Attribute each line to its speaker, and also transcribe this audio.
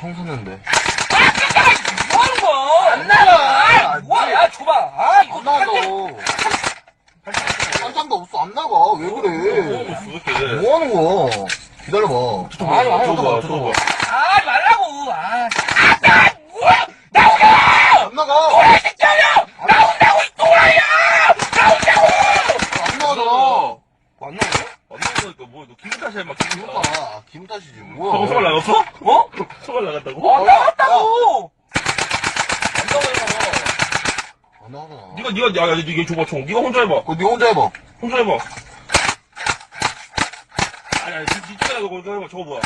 Speaker 1: 형 샀는데.
Speaker 2: 뭐 하는 거야?
Speaker 1: 안 나가!
Speaker 2: 아, 뭐야? 야, 줘봐. 아, 이거
Speaker 1: 안 나가. 한 장도 없어. 안 나가. 왜 그래? 뭐 하는 거야? 기다려봐.
Speaker 2: 아니,
Speaker 1: 줘봐, 줘봐.
Speaker 2: 아, 말라고. 뭐야? 나오잖아!
Speaker 1: 안 나가!
Speaker 2: 뭐야, 진짜냐! 나온다고, 이 또라이야! 나온다고!
Speaker 1: 안 나가잖아.
Speaker 3: 안 나오네? 안 나오니까 뭐, 너 기분 탓이야, 막 기분 탓.
Speaker 1: 그러니까, 김 탓이지. 뭐야.
Speaker 3: 소갈 나갔어?
Speaker 2: 어?
Speaker 3: 소갈 나갔다고?
Speaker 2: 안 나갔다고!
Speaker 3: 안 나가잖아.
Speaker 1: 안 나가잖아.
Speaker 3: 야, 이거 줘봐, 총. 니가 혼자 해봐.
Speaker 1: 그거 니 혼자 해봐.
Speaker 3: 혼자 해봐. 아니, 니쪽에다 너 혼자 해봐. 저거 뭐야?